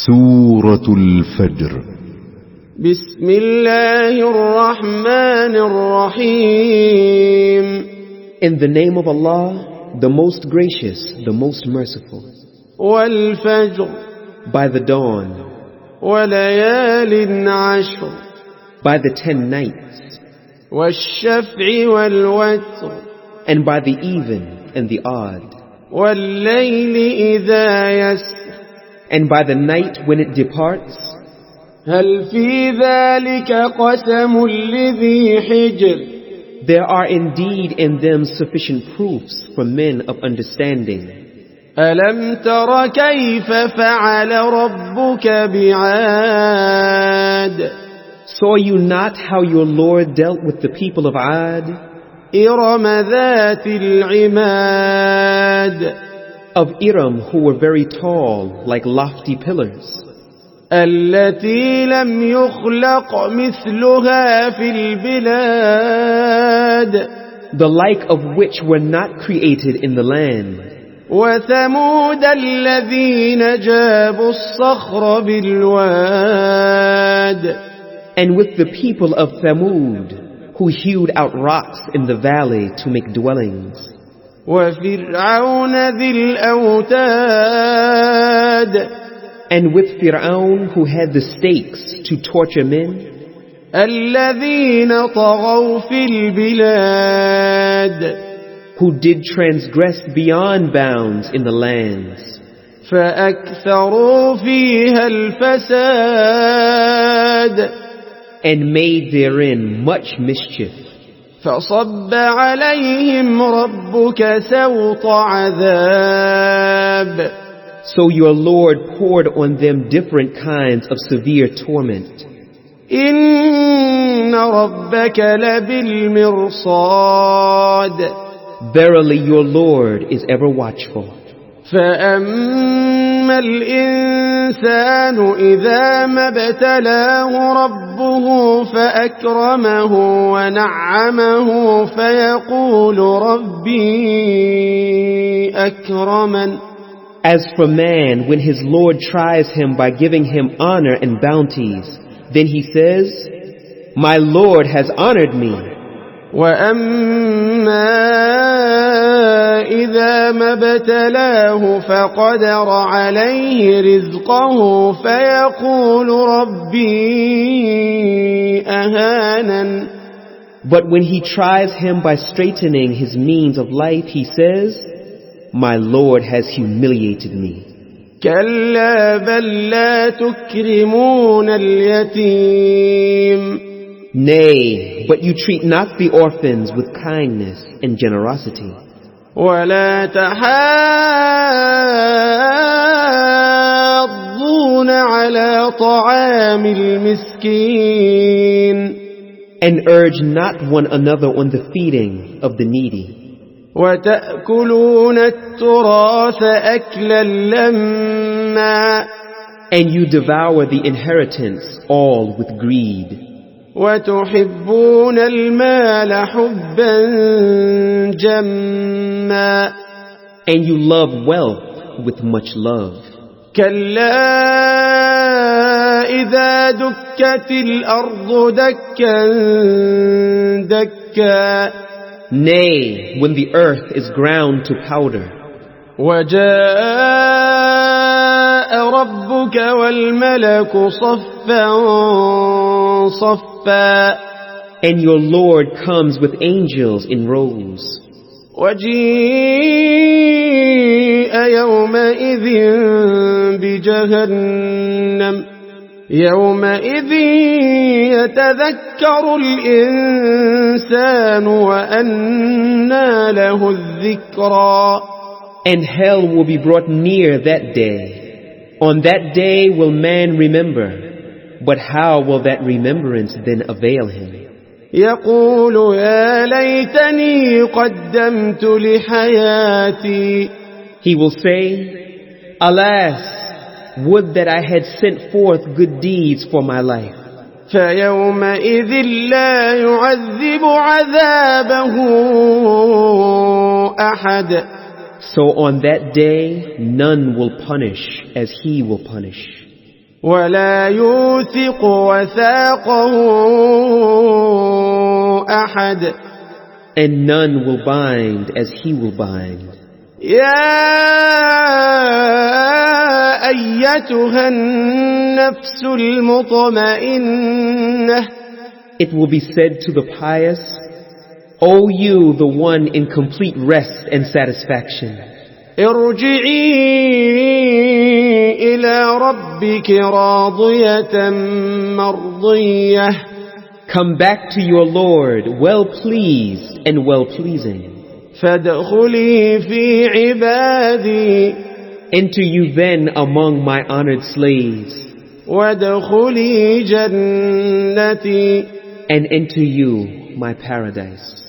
سورة الفجر. بسم الله الرحمن الرحيم. In the name of Allah, the most gracious, the most merciful. والفجر. By the dawn. وليال عشر. By the 10 nights. والشفع والوتر. And by the even and the odd. والليل إذا يسر. And by the night when it departs. هل في ذلك قسم لذي حجر. There are indeed in them sufficient proofs for men of understanding. ألم تر كيف فعل ربك بعاد. Saw you not how your Lord dealt with the people of Ad? إرم ذات العماد. Of Iram, who were very tall, like lofty pillars. التي لم يخلق مثلها في البلاد. The like of which were not created in the land. وثمود الذين جابوا الصخر بالواد. And with the people of Thamud, who hewed out rocks in the valley to make dwellings. وفرعون ذي الأوتاد. And with Fir'aun, who had the stakes to torture men. الذين طغوا في البلاد. Who did transgress beyond bounds in the lands. فأكثروا فيها الفساد. And made therein much mischief. فصب عليهم ربك سوط عذاب. So your Lord poured on them different kinds of severe torment. إن ربك لبالمرصاد. Verily your Lord is ever watchful. فأما الإنسان إذا ما ابتلاه ربه فأكرمه ونعمه فيقول ربي أكرمن. As for man, when his Lord tries him by giving him honor and bounties, then he says, my Lord has honored me. وأما إذا ما ابتلاه فقدر عليه رزقه فيقول ربي أهانن. But when he tries him by straightening his means of life, he says, my Lord has humiliated me. كلا بل لا تكرمون اليتيم. Nay, but you treat not the orphans with kindness and generosity. ولا تحاضون على طعام المسكين. And urge not one another on the feeding of the needy. وتأكلون التراث أكلا لما. And you devour the inheritance all with greed. وتحبون المال حبا جما. And you love wealth with much love. كلا إذا دكت الأرض دكا دكا. Nay, when the earth is ground to powder. وجاء ربك والملك صفا صفا. And your Lord comes with angels in rows. وجيء يومئذ بجهنم. يومئذ يتذكر الإنسان وأنى له الذكرى. And hell will be brought near that day. On that day will man remember. But how will that remembrance then avail him? يقول يا ليتني قدمت لحياتي. He will say, alas, would that I had sent forth good deeds for my life. فيومئذ لا يعذب عذابه أحد. So on that day, none will punish as he will punish. ولا يوثق وثاقه أحد. And none will bind as he will bind. يا أيتها النفس المطمئنة. It will be said to the pious, O you, the one in complete rest and satisfaction, ارجعي إلى ربك راضية مرضية. come back to your Lord, well pleased and well pleasing. فادخلي في عبادي. Enter you then among my honored slaves, وادخلي جنتي. and enter you my paradise.